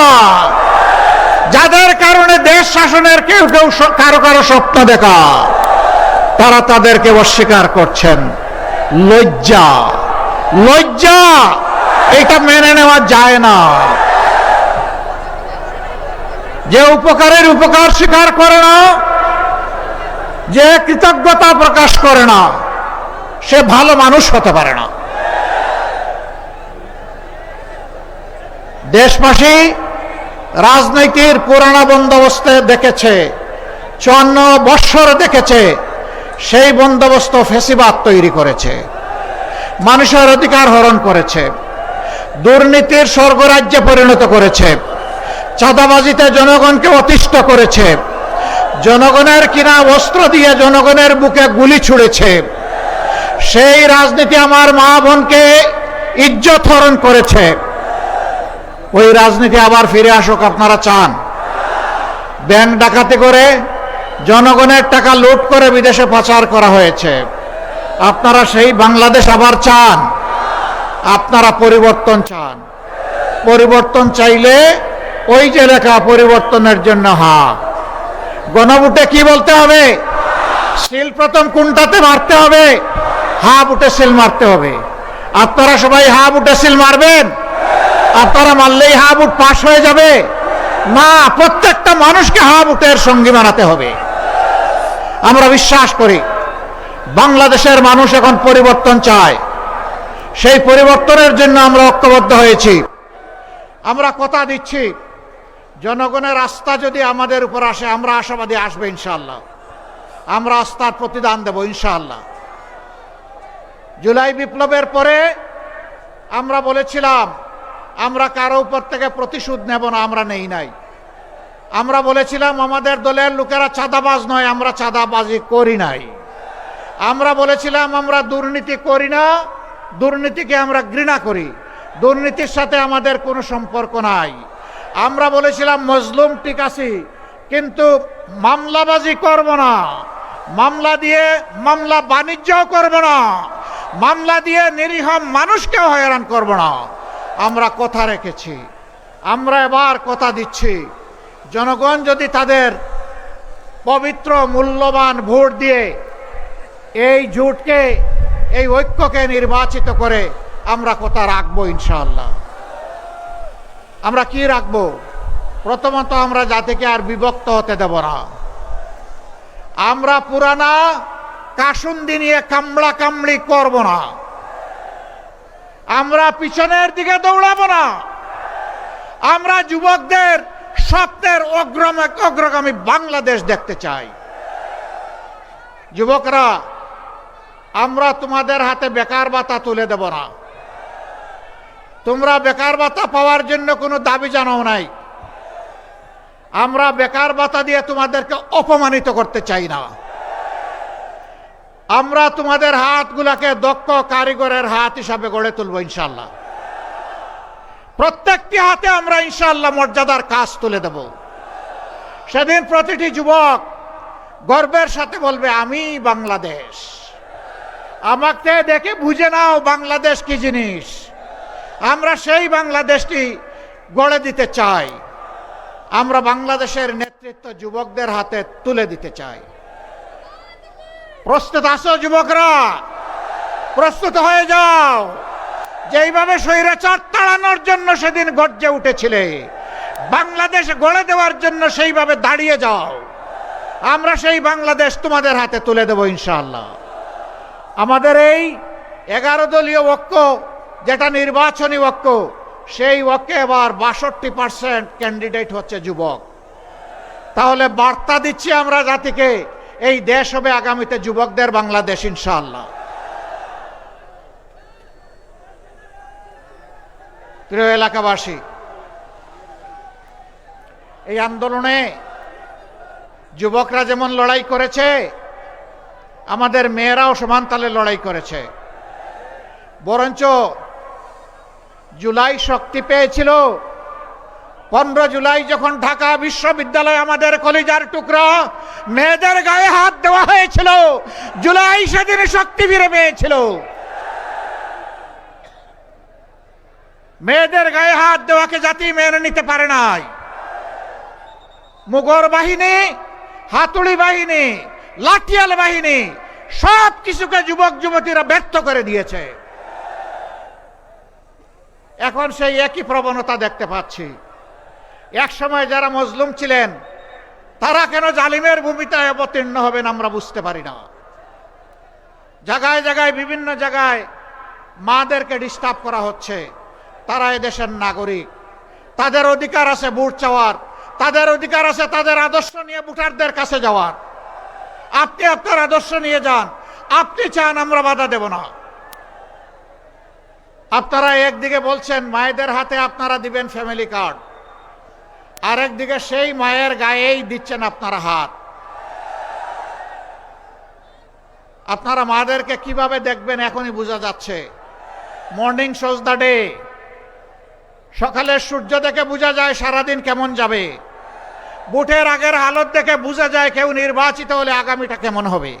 ইনশাআল্লাহ। যাদের কারণে দেশ শাসনের কেউ কেউ কারো কারো স্বপ্ন দেখা, তারা তাদেরকে অস্বীকার করছেন। লজ্জা, লজ্জা, এটা মেনে নেওয়া যায় না। যে উপকারের উপকার স্বীকার করে না, যে কৃতজ্ঞতা প্রকাশ করে না, সে ভালো মানুষ হতে পারে না। দেশবাসী রাজনীতির পুরানা বন্দোবস্ত দেখেছে, 54 বৎসর দেখেছে। সেই বন্দোবস্ত ফ্যাসিবাদ তৈরি করেছে, মানুষের অধিকার হরণ করেছে, দুর্নীতির স্বর্গরাজ্যে পরিণত করেছে, চাঁদাবাজিতে জনগণকে অতিষ্ঠ করেছে, জনগণের কিনা অস্ত্র দিয়ে জনগণের বুকে গুলি ছুড়েছে। সেই রাজনীতি আমার মা বোনকে ইজ্জত হরণ করেছে। ওই রাজনীতি আবার ফিরে আসুক আপনারা চান? ব্যাংক ডাকাতি করে জনগণের টাকা লুট করে বিদেশে পাচার করা হয়েছে। আপনারা সেই বাংলাদেশ আবার চান? আপনারা পরিবর্তন চান। পরিবর্তন চাইলে ওই যে লেখা পরিবর্তনের জন্য হা। গণভোটে কি বলতে হবে? সিল প্রথম কোনটাতে মারতে হবে? হা বুটে সিল মারতে হবে। আপনারা সবাই হা বুটে সিল মারবেন? আপনারা মারলেই হা বুট পাস হয়ে যাবে না, প্রত্যেকটা মানুষকে হা বুটের সঙ্গী বানাতে হবে। আমরা বিশ্বাস করি বাংলাদেশের মানুষ এখন পরিবর্তন চায়। সেই পরিবর্তনের জন্য আমরা ঐক্যবদ্ধ হয়েছি। আমরা কথা দিচ্ছি, জনগণের আস্থা যদি আমাদের উপর আসে, আমরা আশাবাদী আসবে ইনশাআল্লাহ। আমরা আস্থার প্রতিদান দেব ইনশাআল্লাহ। জুলাই বিপ্লবের পরে আমরা বলেছিলাম আমরা কারো উপর থেকে প্রতিশোধ নেব না, আমরা নেই নাই। আমরা বলেছিলাম আমাদের দলের লোকেরা চাঁদাবাজ নয়, আমরা চাঁদাবাজি করি নাই। আমরা বলেছিলাম আমরা দুর্নীতি করি না, দুর্নীতিকে আমরা ঘৃণা করি, দুর্নীতির সাথে আমাদের কোনো সম্পর্ক নাই। আমরা বলেছিলাম মজলুম ঠিক আছে, কিন্তু মামলাবাজি করব না, মামলা দিয়ে মামলা বাণিজ্যও করব না, মামলা দিয়ে নিরীহ মানুষকেও হয়রান করব না। আমরা কথা রেখেছি। আমরা এবার কথা দিচ্ছি, জনগণ যদি তাদের পবিত্র মূল্যবান ভোট দিয়ে এই জোটকে, এই ঐক্যকে নির্বাচিত করে, আমরা কথা রাখবো ইনশাআল্লাহ। আমরা কি রাখবো? প্রথমত আমরা জাতিকে আর বিভক্ত হতে দেব না। আমরা পুরানা কাসুন্দি নিয়ে কামড়া কামড়ি করব না। আমরা পিছনের দিকে দৌড়াবো না। আমরা যুবকদের স্বপ্নের অগ্রগামী বাংলাদেশ দেখতে চাই। যুবকরা, আমরা তোমাদের হাতে বেকার ভাতা তুলে দেব না। তোমরা বেকার ভাতা পাওয়ার জন্য কোনো দাবি জানাও নাই। আমরা বেকার ভাতা দিয়ে তোমাদেরকে অপমানিত করতে চাই না। আমরা তোমাদের হাতগুলাকে দক্ষ কারিগরের হাত হিসাবে গড়ে তুলব ইনশাআল্লাহ। প্রত্যেকটি হাতে আমরা ইনশাআল্লাহ মর্যাদার কাজ তুলে দেব। সেদিন প্রতিটি যুবক গর্বের সাথে বলবে আমি বাংলাদেশ। আমাকে দেখে বুঝে নাও বাংলাদেশ কি জিনিস। আমরা সেই বাংলাদেশটি গড়ে দিতে চাই। আমরা বাংলাদেশের নেতৃত্ব যুবকদের হাতে তুলে দিতে চাই। প্রস্তুত আছো যুবকরা? প্রস্তুত হয়ে যাও। যেইভাবে স্বৈরাচার তাড়ানোর জন্য সেদিন গর্জে উঠেছিলে, বাংলাদেশ গড়ে দেওয়ার জন্য সেইভাবে দাঁড়িয়ে যাও। আমরা সেই বাংলাদেশ তোমাদের হাতে তুলে দেব ইনশাআল্লাহ। আমাদের এই 11 দলীয় ঐক্য, যেটা নির্বাচনী ঐক্য, সেই ঐক্যে এবার 62% ক্যান্ডিডেট হচ্ছে যুবক। তাহলে বার্তা দিচ্ছি আমরা জাতিকে, এই দেশ হবে আগামীতে যুবকদের বাংলাদেশ ইনশাআল্লাহ। প্রিয় এলাকাবাসী, এই আন্দোলনে যুবকরা যেমন লড়াই করেছে, আমাদের মেয়েরাও সমান তালে লড়াই করেছে। বরঞ্চ জুলাই শক্তি পেয়েছিল 15 জুলাই যখন ঢাকা বিশ্ববিদ্যালয়ে আমাদের কলিজার টুকরা মেয়েদের গায়ে হাত দেওয়া হয়েছিল, জুলাই সেদিন শক্তি ফিরে পেয়েছিল। মেয়েদের গায়ে হাত দেওয়াকে জাতি মেনে নিতে পারে নাই। মুগর বাহিনী, হাতুড়ি বাহিনী, লাঠিয়াল বাহিনী সব কিছুকে যুবক যুবতীরা ব্যর্থ করে দিয়েছে। এখন সেই একই প্রবণতা দেখতে পাচ্ছি। এক সময় যারা মজলুম ছিলেন তারা কেন জালিমের ভূমিকায় অবতীর্ণ হবেন আমরা বুঝতে পারি না। জায়গায় জায়গায় বিভিন্ন জায়গায় মাদেরকে ডিস্টার্ব করা হচ্ছে। তারা এদেশের নাগরিক, তাদের অধিকার আছে ভোট চাওয়ার, তাদের অধিকার আছে তাদের আদর্শ নিয়ে ভোটারদের কাছে যাওয়ার। আপনি আপনার আদর্শ নিয়ে যান, আপনি চান, আমরা বাধা দেব না। আপনারা একদিকে বলছেন মায়েদের হাতে আপনারা দিবেন ফ্যামিলি কার্ড, আরেকদিকে সেই মায়ের গায়েই দিচ্ছেন আপনারা হাত। আপনারা মাদেরকে কিভাবে দেখবেন এখনই বোঝা যাচ্ছে। মর্নিং শোজ দ্য ডে, সকালের সূর্য দেখে বোঝা যায় সারাদিন কেমন যাবে। ভোটের আগের হালত দেখে বোঝা যায় কেউ নির্বাচিত হলে আগামীটা কেমন হবে।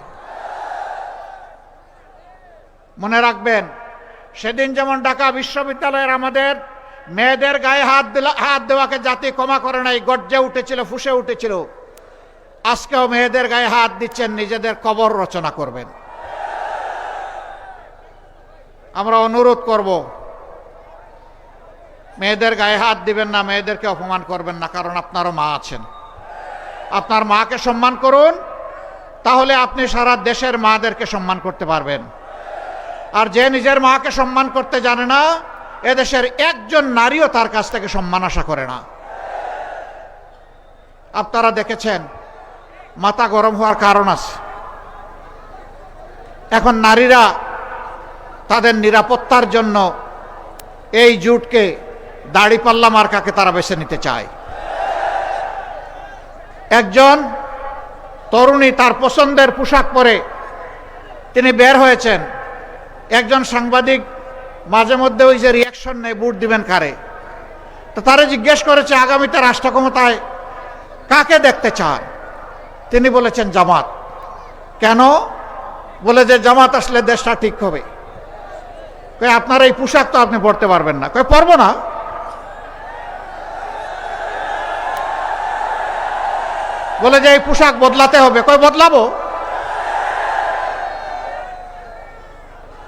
মনে রাখবেন, সেদিন যেমন ঢাকা বিশ্ববিদ্যালয়ের আমাদের মেয়েদের গায়ে হাত দেওয়াকে জাতি ক্ষমা করে নাই, গর্জে উঠেছিল, ফুঁসে উঠেছিল। আজকেও মেয়েদের গায়ে হাত দিচ্ছেন, নিজেদের কবর রচনা করবেন। আমরা অনুরোধ করব, মেয়েদের গায়ে হাত দিবেন না, মেয়েদেরকে অপমান করবেন না, কারণ আপনারও মা আছেন। আপনার মাকে সম্মান করুন, তাহলে আপনি সারা দেশের মাদেরকে সম্মান করতে পারবেন। আর যে নিজের মাকে সম্মান করতে জানে না, এদেশের একজন নারীও তার কাছ থেকে সম্মান আশা করে না। আপনারা দেখেছেন মাথা গরম হওয়ার কারণ আছে। এখন নারীরা তাদের নিরাপত্তার জন্য এই জুটকে, দাড়িপাল্লা মার্কাকে তারা বেছে নিতে চায়। একজন তরুণী তার পছন্দের পোশাক পরে তিনি বের হয়েছেন। একজন সাংবাদিক মাঝে মধ্যে ওই যে রিয়াকশন নেই, ভোট দিবেন কারে, তো তারা জিজ্ঞেস করেছে আগামীতে রাষ্ট্র ক্ষমতায় কাকে দেখতে চান। তিনি বলেছেন জামাত। কেন? বলে যে জামাত আসলে দেশটা ঠিক হবে। কই আপনার এই পোশাক তো আপনি পরতে পারবেন না। কই পরবো না। বলে যে এই পোশাক বদলাতে হবে। কই বদলাবো।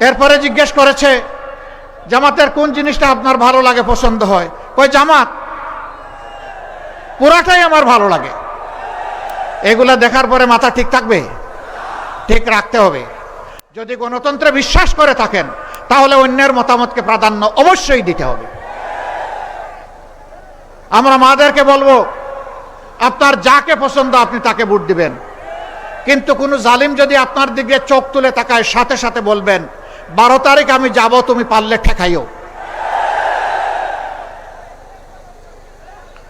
এরপরে জিজ্ঞেস করেছে জামাতের কোন জিনিসটা আপনার ভালো লাগে, পছন্দ হয়। কই জামাত, পুরাটাই আমার ভালো লাগে। এগুলা দেখার পরে মাথা ঠিক থাকবে? ঠিক রাখতে হবে। যদি গণতন্ত্রে বিশ্বাস করে থাকেন তাহলে অন্যের মতামতকে প্রাধান্য অবশ্যই দিতে হবে। আমরা মাদেরকে বলবো আপনার যাকে পছন্দ আপনি তাকে ভোট দিবেন, কিন্তু কোনো জালিম যদি আপনার দিকে চোখ তুলে তাকায় সাথে সাথে বলবেন 12 তারিখ আমি যাব, তুমি পারলে ঠেকাইও।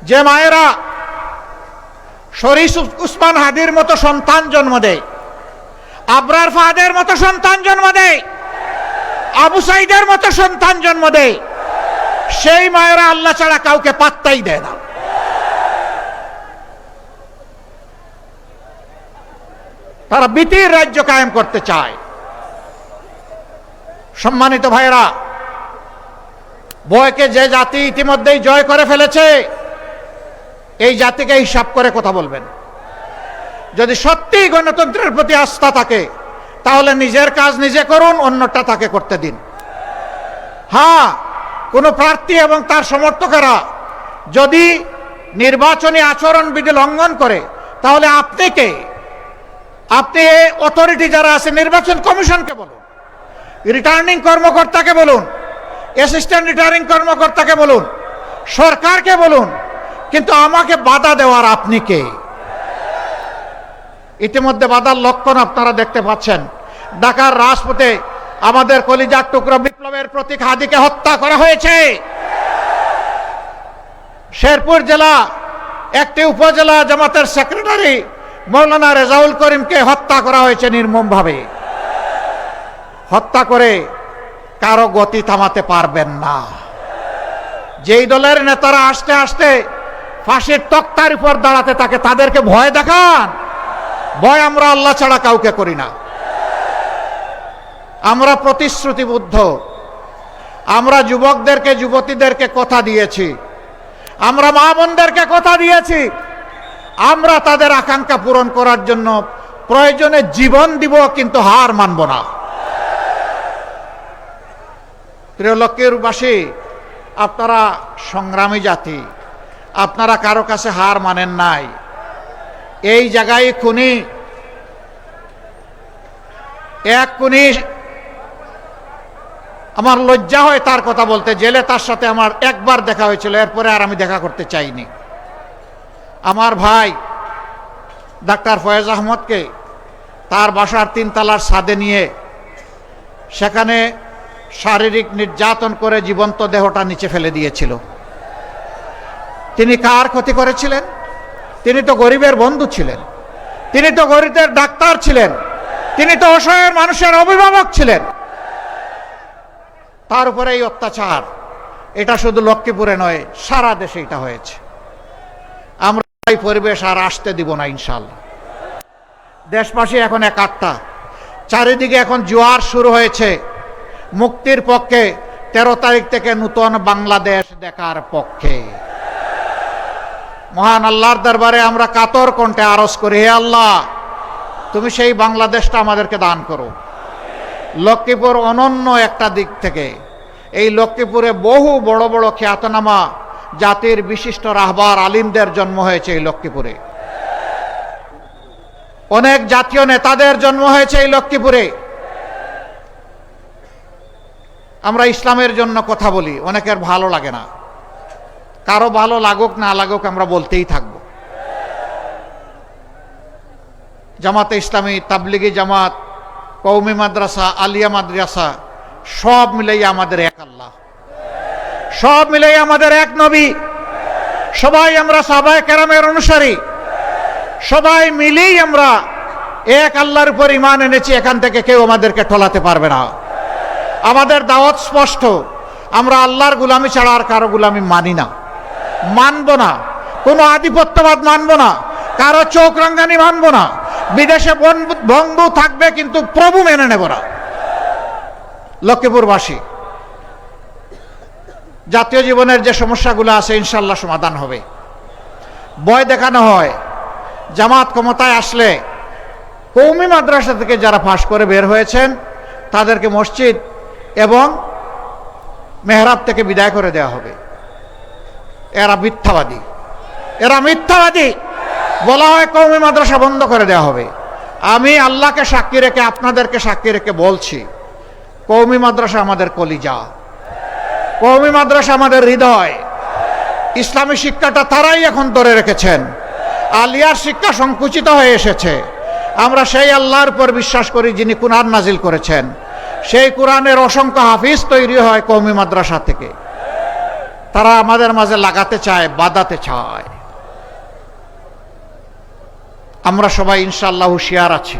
যে মায়েরা শরীফ উসমান হাদির মতো সন্তান জন্ম দেয়, আবরার ফাহাদের মতো সন্তান জন্ম দেয়, আবু সাইদের মতো সন্তান জন্ম দেয়, সেই মায়েরা আল্লাহ ছাড়া কাউকে পাত্তাই দেয় না। তারা বিতির রাজ্য কায়েম করতে চায়। সম্মানিত ভাইরা, ভয়কে যে জাতি ইতিমধ্যেই জয় করে ফেলেছে, এই জাতিকে হিসাব করে কথা বলবেন। যদি সত্যি গণতন্ত্রের প্রতি আস্থা থাকে তাহলে নিজের কাজ নিজে করুন, অন্যটা তাকে করতে দিন। হ্যাঁ, কোনো প্রার্থী এবং তার সমর্থকেরা যদি নির্বাচনী আচরণবিধি লঙ্ঘন করে তাহলে আপনি কে? আপনি অথরিটি যারা আছে, নির্বাচন কমিশনকে বলুন, রিটার্নিং কর্মকর্তাকে বলুন, অ্যাসিস্ট্যান্ট রিটার্নিং কর্মকর্তাকে বলুন, সরকারকে বলুন, কিন্তু আমাকে বাধা দেওয়ার আপনি কে? ইতিমধ্যে বাধার লক্ষণ আপনারা দেখতে পাচ্ছেন। ঢাকার রাজপথে আমাদের কলিজার টুকরা বিপ্লবের প্রতীক হাদিকে হত্যা করা হয়েছে। শেরপুর জেলা একটি উপজেলা জামাতের সেক্রেটারি মৌলানা রেজাউল করিমকে হত্যা করা হয়েছে নির্মমভাবে। হত্যা করে কারো গতি থামাতে পারবেন না। যেই দলের নেতারা আসতে আসতে ফাঁসির তক্তার উপর দাঁড়াতে থাকে তাদেরকে ভয় দেখান। ভয় আমরা আল্লাহ ছাড়া কাউকে করি না। আমরা প্রতিশ্রুতিবদ্ধ। আমরা যুবকদেরকে যুবতীদেরকে কথা দিয়েছি, আমরা মা বোনদেরকে কথা দিয়েছি, আমরা তাদের আকাঙ্ক্ষা পূরণ করার জন্য প্রয়োজনে জীবন দিব, কিন্তু হার মানব না। প্রিয় লক্ষ্মীপুরবাসী, আপনারা সংগ্রামী জাতি, আপনারা কারো কাছে হার মানেন নাই। এই জায়গায় এক খুনি, আমার লজ্জা হয় তার কথা বলতে, জেলে তার সাথে আমার একবার দেখা হয়েছিল, এরপরে আর আমি দেখা করতে চাইনি। আমার ভাই ডাক্তার ফয়েজ আহমদকে তার বাসার 3 তলার ছাদে নিয়ে সেখানে শারীরিক নির্যাতন করে জীবন্ত দেহটা নিচে ফেলে দিয়েছিল। তিনি কার ক্ষতি করেছিলেন? তিনি তো গরিবের বন্ধু ছিলেন, তিনি তো গরিবের ডাক্তার ছিলেন, তিনি তো অসহায় মানুষের অভিভাবক ছিলেন। তার উপরে এই অত্যাচার, এটা শুধু লক্ষ্মীপুরে নয়, সারা দেশে এটা হয়েছে। আমরা এই পরিবেশ আর আসতে দিব না ইনশাআল্লাহ। দেশবাসী এখন একাত্তা, চারিদিকে এখন জোয়ার শুরু হয়েছে মুক্তির পক্ষে, 13 তারিখ থেকে নূতন বাংলাদেশ দেখার পক্ষে। মহান আল্লাহর দরবারে আমরা কাতর কণ্ঠে আরজ করি, হে আল্লাহ, তুমি সেই বাংলাদেশটা আমাদেরকে দান করো। লক্ষ্মীপুর অনন্য একটা দিক থেকে, এই লক্ষ্মীপুরে বহু বড় বড় খ্যাতনামা জাতির বিশিষ্ট রাহবার আলিমদের জন্ম হয়েছে এই লক্ষ্মীপুরে, অনেক জাতীয় নেতাদের জন্ম হয়েছে এই লক্ষ্মীপুরে। আমরা ইসলামের জন্য কথা বলি, অনেকের ভালো লাগে না, কারো ভালো লাগুক না লাগুক আমরা বলতেই থাকবো। জামাতে ইসলামী, তাবলিগি জামাত, কওমি মাদ্রাসা, আলিয়া মাদ্রাসা, সব মিলেই আমাদের এক আল্লাহ, সব মিলেই আমাদের এক নবী, সবাই আমরা সাহাবায়ে কেরামের অনুসারী, সবাই মিলেই আমরা এক আল্লাহর উপর ঈমান এনেছি। এখান থেকে কেউ আমাদেরকে ঠলাতে পারবে না। আমাদের দাওয়াত স্পষ্ট, আমরা আল্লাহর গোলামি ছাড়া আর কারো গোলামি মানি না, মানব না, কোনো আধিপত্যবাদ মানব না, কারো চোখ রাঙ্গানি মানব না, বিদেশে বন্ধু থাকবে কিন্তু প্রভু মেনে নেব না। লক্ষ্মীপুরবাসী, জাতীয় জীবনের যে সমস্যাগুলো আছে ইনশাল্লাহ সমাধান হবে। ভয় দেখানো হয়, জামাত ক্ষমতায় আসলে কওমি মাদ্রাসা থেকে যারা পাশ করে বের হয়েছেন তাদেরকে মসজিদ এবং মেহরাব থেকে বিদায় করে দেওয়া হবে। এরা মিথ্যাবাদী, এরা মিথ্যাবাদী। বলা হয় কওমি মাদ্রাসা বন্ধ করে দেওয়া হবে। আমি আল্লাহকে সাক্ষী রেখে, আপনাদেরকে সাক্ষী রেখে বলছি, কওমি মাদ্রাসা আমাদের কলিজা, কওমি মাদ্রাসা আমাদের হৃদয়। ইসলামী শিক্ষাটা তারাই এখন ধরে রেখেছেন, আলিয়ার শিক্ষা সংকুচিত হয়ে এসেছে। আমরা সেই আল্লাহর উপর বিশ্বাস করি যিনি কুরআন নাজিল করেছেন, সেই কোরআনের অসংখ্য হাফিজ তৈরি হয় কওমি মাদ্রাসা থেকে। তারা আমাদের মাঝে লাগাতে চায়, বাঁধাতে চায়। আমরা সবাই ইনশাআল্লাহ হুঁশিয়ার আছি,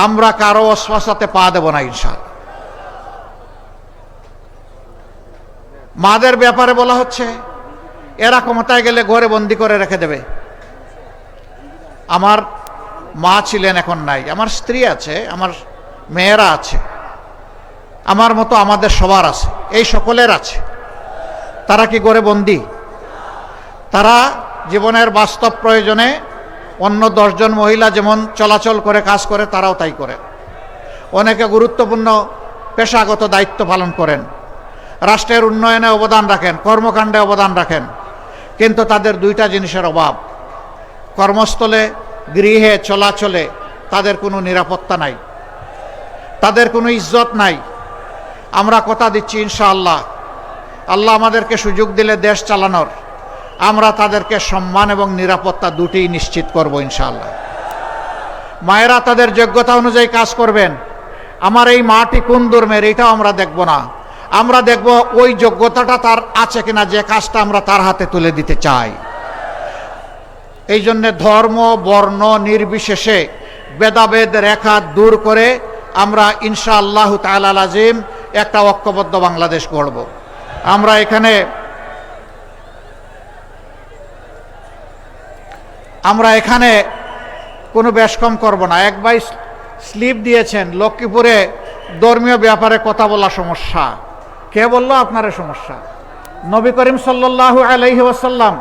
আমরা কারো অশ্বাসাতে পা দেব না ইনশাআল্লাহ। মাদের ব্যাপারে বলা হচ্ছে এরা ক্ষমতায় গেলে ঘরে বন্দি করে রেখে দেবে। আমার মা ছিলেন, এখন নাই, আমার স্ত্রী আছে, আমার মেয়েরা আছে, আমার মতো আমাদের সবার আছে, এই সকলের আছে। তারা কি ঘরে বন্দি? তারা জীবনের বাস্তব প্রয়োজনে অন্য 10 জন মহিলা যেমন চলাচল করে কাজ করে, তারাও তাই করে। অনেকে গুরুত্বপূর্ণ পেশাগত দায়িত্ব পালন করেন, রাষ্ট্রের উন্নয়নে অবদান রাখেন, কর্মকাণ্ডে অবদান রাখেন, কিন্তু তাদের 2টা জিনিসের অভাব। কর্মস্থলে, গৃহে, চলাচলে তাদের কোনো নিরাপত্তা নাই, তাদের কোনো ইজ্জত নাই। আমরা কথা দিচ্ছি ইনশাআল্লাহ, আল্লাহ আমাদেরকে সুযোগ দিলে দেশ চালানোর, আমরা তাদেরকে সম্মান এবং নিরাপত্তা দুটিই নিশ্চিত করব ইনশাআল্লাহ। মায়েরা তাদের যোগ্যতা অনুযায়ী কাজ করবেন। আমার এই মাটি কোন ধর্মের এটাও আমরা দেখব না, আমরা দেখব ওই যোগ্যতাটা তার আছে কিনা, যে কাজটা আমরা তার হাতে তুলে দিতে চাই। এই জন্যে ধর্ম বর্ণ নির্বিশেষে ভেদাভেদ রেখা দূর করে আমরা ইনশাআল্লাহু তাআলা আজিম একটা ঐক্যবদ্ধ বাংলাদেশ গড়ব। আমরা এখানে কোনো বেশকম করব না। এক ভাই স্লিপ দিয়েছেন, লক্ষ্মীপুরে ধর্মীয় ব্যাপারে কথা বলা সমস্যা। কে বললো আপনার সমস্যা? নবী করিম সাল্লাল্লাহু আলাইহি ওয়াসাল্লাম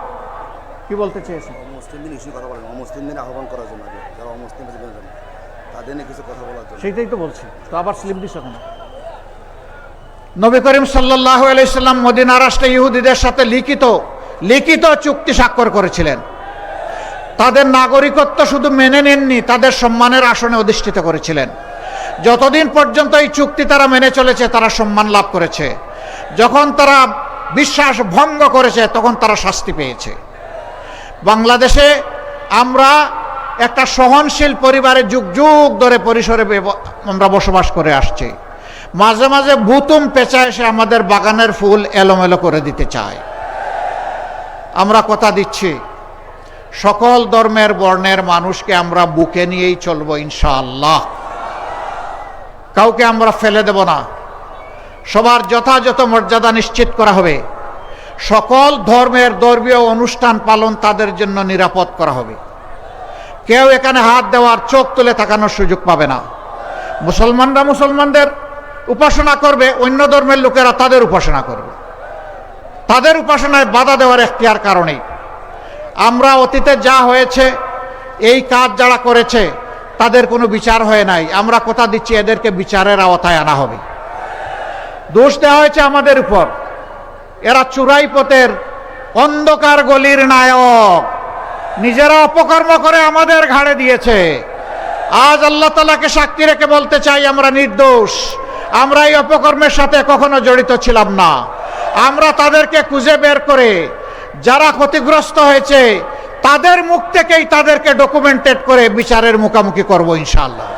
কি বলতে চেয়েছেন? মুসলিমদের ইস্যু কথা বলেন, মুসলিমদের আহ্বান করার জন্য, যারা মুসলিম তাদের নিয়ে কিছু কথা বলার জন্য। সেটাই তো বলছি, তো আবার স্লিপ দিছ কেন? নবী করিম সাল্লাল্লাহু আলাইহি সাল্লাম মদিনা রাষ্ট্রে ইহুদিদের সাথে লিখিত চুক্তি স্বাক্ষর করেছিলেন। তাদের নাগরিকত্ব শুধু মেনে নেননি, তাদের সম্মানের আসনে অধিষ্ঠিত করেছিলেন। যতদিন পর্যন্ত এই চুক্তি তারা মেনে চলেছে তারা সম্মান লাভ করেছে, যখন তারা বিশ্বাস ভঙ্গ করেছে তখন তারা শাস্তি পেয়েছে। বাংলাদেশে আমরা একটা সহনশীল পরিবারে যুগ যুগ ধরে পরিসরে আমরা বসবাস করে আসছি। মাঝে মাঝে ভুতুম পেঁচা এসে আমাদের বাগানের ফুল এলোমেলো করে দিতে চায়। আমরা কথা দিচ্ছি সকল ধর্মের বর্ণের মানুষকে আমরা বুকে নিয়েই চলবো ইনশাআল্লাহ। কাউকে আমরা ফেলে দেব না, সবার যথাযথ মর্যাদা নিশ্চিত করা হবে। সকল ধর্মের ধর্মীয় অনুষ্ঠান পালন তাদের জন্য নিরাপদ করা হবে। কেউ এখানে হাত দেওয়ার, চোখ তুলে তাকানোর সুযোগ পাবে না। মুসলমানরা মুসলমানদের উপাসনা করবে, অন্য ধর্মের লোকেরা তাদের উপাসনা করবে। তাদের উপাসনায় বাধা দেওয়ার এখতিয়ার কারণেই আমরা অতীতে যা হয়েছে, এই কাজ যারা করেছে তাদের কোনো বিচার হয় নাই। আমরা কথা দিচ্ছি এদেরকে বিচারের আওতায় আনা হবে। দোষ দেওয়া হয়েছে আমাদের উপর, এরা চুরাই পথের অন্ধকার গলির নায়ক, নিজেরা অপকর্ম করে আমাদের ঘাড়ে দিয়েছে। আজ আল্লাহ তাআলাকে সাক্ষী রেখে বলতে চাই আমরা নির্দোষ। আমরা এই অপকর্মের সাথে কখনো জড়িত ছিলাম না। আমরা তাদেরকে খুঁজে বের করে যারা ক্ষতিগ্রস্ত হয়েছে তাদের মুখ থেকেই তাদেরকে ডকুমেন্টেড করে বিচারের মুখোমুখি করব ইনশাআল্লাহ।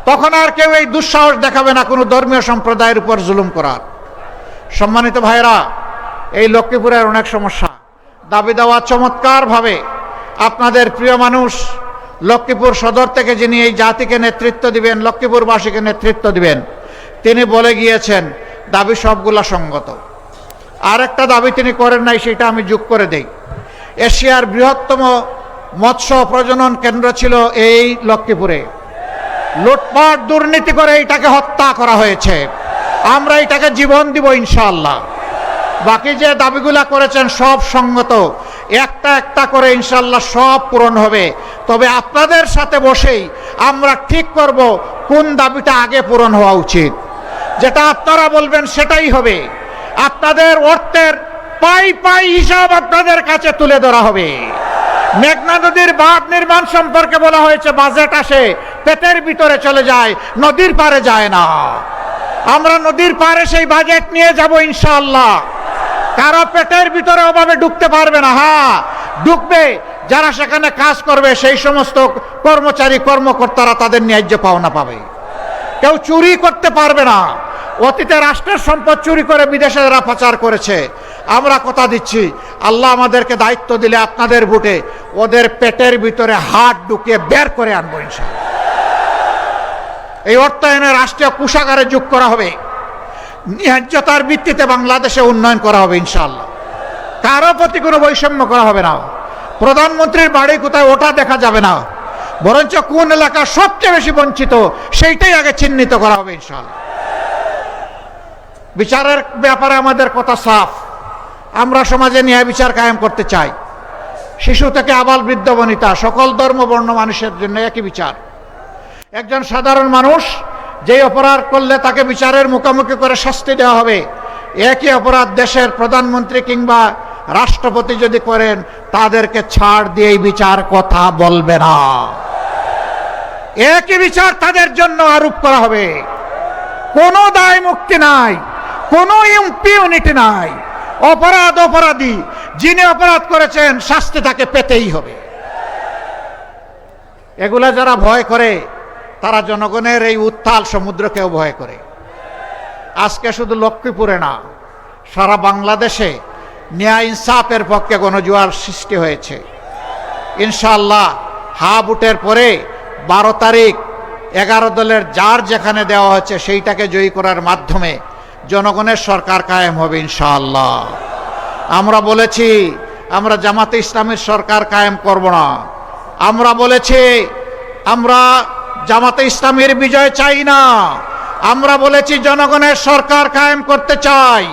তখন আর কেউ এই দুঃসাহস দেখাবে না কোনো ধর্মীয় সম্প্রদায়ের উপর জুলুম করার। সম্মানিত ভাইরা, এই লক্ষ্মীপুরের অনেক সমস্যা, দাবি দেওয়া চমৎকারভাবে আপনাদের প্রিয় মানুষ লক্ষ্মীপুর সদর থেকে যিনি এই জাতিকে নেতৃত্ব দিবেন, লক্ষ্মীপুরবাসীকে নেতৃত্ব দিবেন, তিনি বলে গিয়েছেন দাবি সবগুলা সঙ্গত। আর একটা দাবি তিনি করেন নাই, সেটা আমি যোগ করে দেই। এশিয়ার বৃহত্তম মৎস্য প্রজনন কেন্দ্র ছিল এই লক্ষ্মীপুরে। লুটপাট দুর্নীতি করে এটাকে হত্যা করা হয়েছে। আমরা এটাকে জীবন দিব ইনশাআল্লাহ। বাকি যে দাবিগুলা করেছেন সব সঙ্গত, একটা একটা করে ইনশাআল্লাহ সব পূরণ হবে। তবে আপনাদের সাথে বসেই আমরা ঠিক করব কোন দাবিটা আগে পূরণ হওয়া উচিত। যেটা আপনারা বলবেন সেটাই হবে। আপনাদের অর্থের পাই পাই হিসাব আপনাদের কাছে তুলে ধরা হবে। মেঘনা নদীর বাঁধ নির্মাণ সম্পর্কে বলা হয়েছে বাজেট আসে পেটের ভিতরে চলে যায়, নদীর পারে যায় না। আমরা নদীর পারে সেই বাজেট নিয়ে যাব ইনশাআল্লাহ। কারো পেটের ভিতরে ওভাবে ঢুকতে পারবে না। হ্যাঁ, ঢুকবে যারা সেখানে কাজ করবে, সেই সমস্ত কর্মচারী কর্মকর্তারা তাদের ন্যায্য পাওনা পাবে। কেউ চুরি করতে পারবে না। অতীতে রাষ্ট্রের সম্পদ চুরি করে বিদেশে যারা পাচার করেছে, আমরা কথা দিচ্ছি আল্লাহ আমাদেরকে দায়িত্ব দিলে আপনাদের ভোটে ওদের পেটের ভিতরে হাত ঢুকিয়ে বের করে আনবো ইনশাআল্লাহ। এই অর্থায়নে রাষ্ট্রীয় কোষাগারে যোগ করা হবে। ন্যায্যতার ভিত্তিতে বাংলাদেশে উন্নয়ন করা হবে ইনশাআল্লাহ। কারো প্রতি কোনো বৈষম্য করা হবে না। প্রধানমন্ত্রীর বাড়ি কোথায় ওটা দেখা যাবে না, বরঞ্চ কোন এলাকা সবচেয়ে বেশি বঞ্চিত সেইটাই আগে চিহ্নিত করা হবে ইনশাআল্লাহ। বিচারের ব্যাপারে আমাদের কথা সাফ। আমরা সমাজে ন্যায় বিচার কায়েম করতে চাই। শিশু থেকে আবাল বৃদ্ধ বনিতা সকল ধর্ম বর্ণ মানুষের জন্য একই বিচার। একজন সাধারণ মানুষ যেই অপরাধ করলে তাকে বিচারের মুখোমুখি করে শাস্তি দেওয়া হবে, একই অপরাধ দেশের প্রধানমন্ত্রী কিংবা রাষ্ট্রপতি যদি করেন তাদেরকে ছাড় দিয়ে বিচার কথা বলবে না। একই বিচার তাদের জন্য আরোপ করা হবে। কোনো দায় মুক্তি নাই, কোনো ইউনিটি নাই। অপরাধী যিনি অপরাধ করেছেন শাস্তি তাকে পেতেই হবে। এগুলা যারা ভয় করে তারা জনগণের এই উত্তাল সমুদ্রকেও ভয় করে। আজকে শুধু লক্ষ্মীপুরে না, সারা বাংলাদেশে ন্যায় ইনসাফের পক্ষে গণজোয়ার সৃষ্টি হয়েছে ইনশাআল্লাহ। হা বুটের পরে 12 তারিখ 11 দলের যার যেখানে দেওয়া হচ্ছে সেইটাকে জয়ী করার মাধ্যমে জনগণের সরকার কায়েম হবে ইনশাআল্লাহ। আমরা বলেছি আমরা জামাতে ইসলামের সরকার কায়েম করব না। আমরা বলেছি আমরা জামাতে ইসলামের বিজয় চাই না, আমরা বলেছি জনগণের সরকার কায়েম করতে চাই,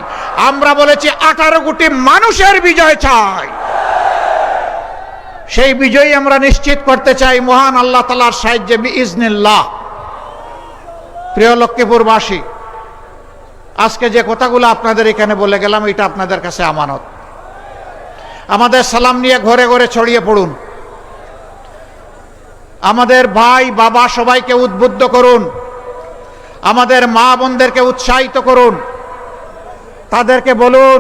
আমরা বলেছি 18 কোটি মানুষের বিজয় চাই। সেই বিজয় আমরা নিশ্চিত করতে চাই মহান আল্লাহ তাআলার সাহায্যে বিইজনিল্লাহ। প্রিয় লক্ষ্মীপুরবাসী, আজকে যে কথাগুলো আপনাদের এখানে বলে গেলাম এটা আপনাদের কাছে আমানত। আমাদের সালাম নিয়ে ঘরে ঘরে ছড়িয়ে পড়ুন, আমাদের ভাই বাবা সবাইকে উদ্বুদ্ধ করুন, আমাদের মা বোনদেরকে উৎসাহিত করুন, তাদেরকে বলুন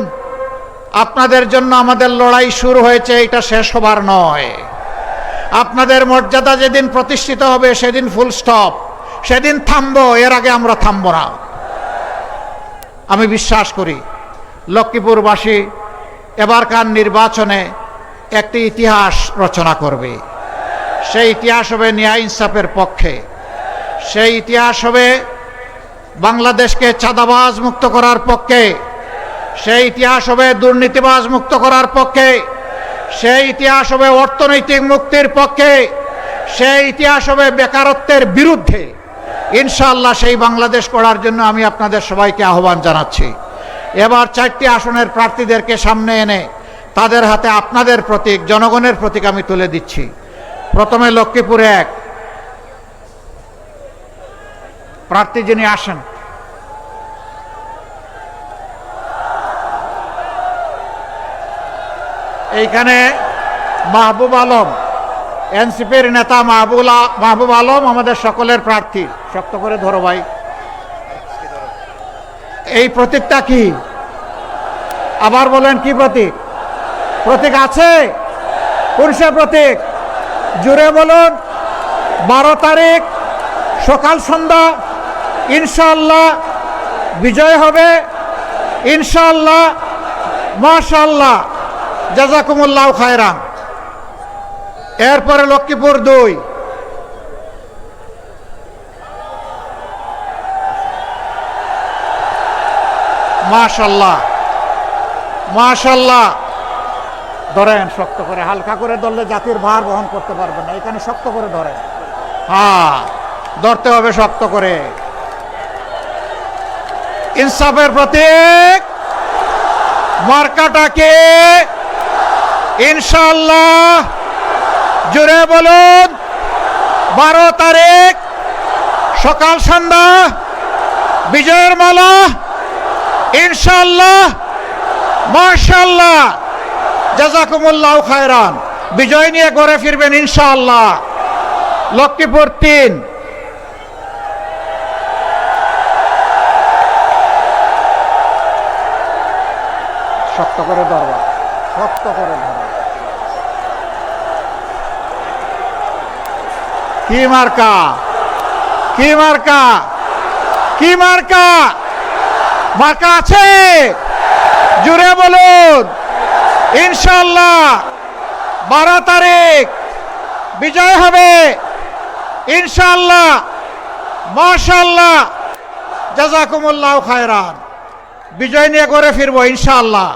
আপনাদের জন্য আমাদের লড়াই শুরু হয়েছে, এটা শেষ হবার নয়। আপনাদের মর্যাদা যেদিন প্রতিষ্ঠিত হবে সেদিন ফুল স্টপ, সেদিন থামবো, এর আগে আমরা থামবো না। আমি বিশ্বাস করি লক্ষ্মীপুরবাসী এবারকার নির্বাচনে একটি ইতিহাস রচনা করবে। সেই ইতিহাস হবে ন্যায় ইনসাফের পক্ষে, সেই ইতিহাস হবে বাংলাদেশকে চাঁদাবাজ মুক্ত করার পক্ষে, সেই ইতিহাস হবে দুর্নীতিবাজ মুক্ত করার পক্ষে, সেই ইতিহাস হবে অর্থনৈতিক মুক্তির পক্ষে, সেই ইতিহাস হবে বেকারত্বের বিরুদ্ধে। ইনশাআল্লাহ সেই বাংলাদেশ গড়ার জন্য আমি আপনাদের সবাইকে আহ্বান জানাচ্ছি। এবার 4টি আসনের প্রার্থীদেরকে সামনে এনে তাদের হাতে আপনাদের প্রতীক, জনগণের প্রতীক আমি তুলে দিচ্ছি। প্রথমে লক্ষ্মীপুর 1 প্রার্থী যিনি আসেন, এইখানে মাহবুব আলম, এনসিপির নেতা মাহবুব আলম আমাদের সকলের প্রার্থী। শক্ত করে ধরো ভাই। এই প্রতীকটা কি? আবার বলেন কি প্রতীক? প্রতীক আছে? কোন সে প্রতীক? জুড়ে বলুন। 12 তারিখ সকাল সন্ধ্যা ইনশাআল্লাহ বিজয় হবে ইনশাআল্লাহ। মাশাআল্লাহ, জাযাকুমুল্লাহ খায়রান। এরপরে লক্ষ্মীপুর 2 মাশাআল্লাহ মাশাআল্লাহ। ধরেন শক্ত করে, হালকা করে ধরলে জাতির ভার বহন করতে পারবেন না, এখানে শক্ত করে ধরেন। হ্যাঁ, ধরতে হবে শক্ত করে। ইনসাফের প্রতীক মার্কাটাকে ইনশাআল্লাহ জুড়ে বলুন। 12 তারিখ সকাল সন্ধ্যা বিজয়ের মালা ইনশাআল্লাহ। মাশাআল্লাহ, জাযাকুমুল্লাহ খায়রান। বিজয় নিয়ে ঘরে ফিরবেন ইনশাআল্লাহ। লক্ষ্মীপুর 3 শক্ত করে ধরবা, শক্ত করে ধরবা। কি মার্কা? কি মার্কা? কি মার্কা? মার্কা আছে? জুড়ে বলুন ইনশাআল্লাহ। 12 তারিখ বিজয় হবে ইনশাআল্লাহ। মাশাআল্লাহ, জাযাকুমুল্লাহ খায়রান। বিজয় নিয়ে ঘরে ফিরবো ইনশাআল্লাহ।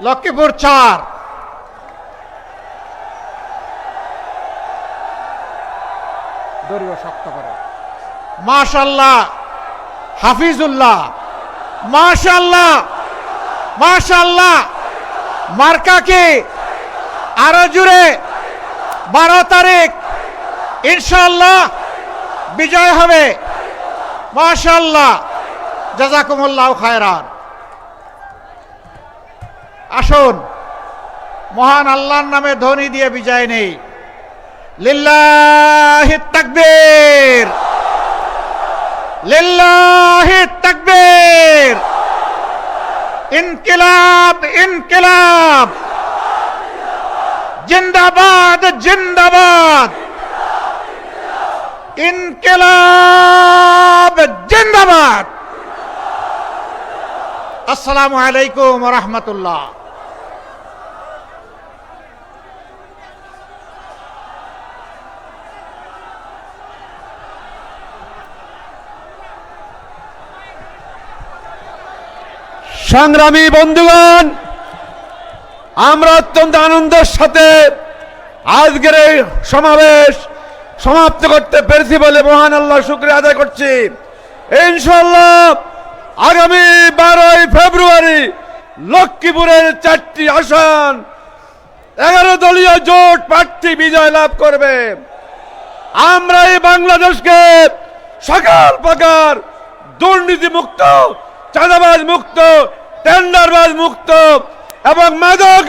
লক্ষ্মীপুর 4 দড়িও শক্ত করে। মাশাআল্লাহ, হাফিজুল্লাহ। মাশাআল্লাহ মাশাআল্লাহ। মার্কা কি? আরো জুড়ে। 12 তারিখ ইনশাআল্লাহ বিজয় হবে। মাশাআল্লাহ, জাযাকুমুল্লাহ খায়রান। আসুন মহান আল্লাহর নামে ধ্বনি দিয়ে বিজয় নেই। লিল্লাহি তাকবীর, লিল্লাহি তাকবীর। ইনকিলাব ইনকিলাব, জিন্দাবাদ জিন্দাবাদ, ইনকিলাব জিন্দাবাদ। আসসালামু আলাইকুম ওয়া রাহমাতুল্লাহ। সংগ্রামী বন্ধুগণ, আমরা অত্যন্ত আনন্দের সাথে আজকের এই সমাবেশ সমাপ্ত করতে পেরেছি বলে মহান আল্লাহ শুকরিয়া আদায় করছি। ইনশাআল্লাহ আগামী 12ই ফেব্রুয়ারি লক্ষ্মীপুরের 4টি আসন 11 দলীয় জোট প্রার্থী বিজয় লাভ করবে। আমরা এই বাংলাদেশকে সকল প্রকার দুর্নীতি মুক্ত, চাঁদাবাজ মুক্ত, টেন্ডারবাজ মুক্ত এবং মাদক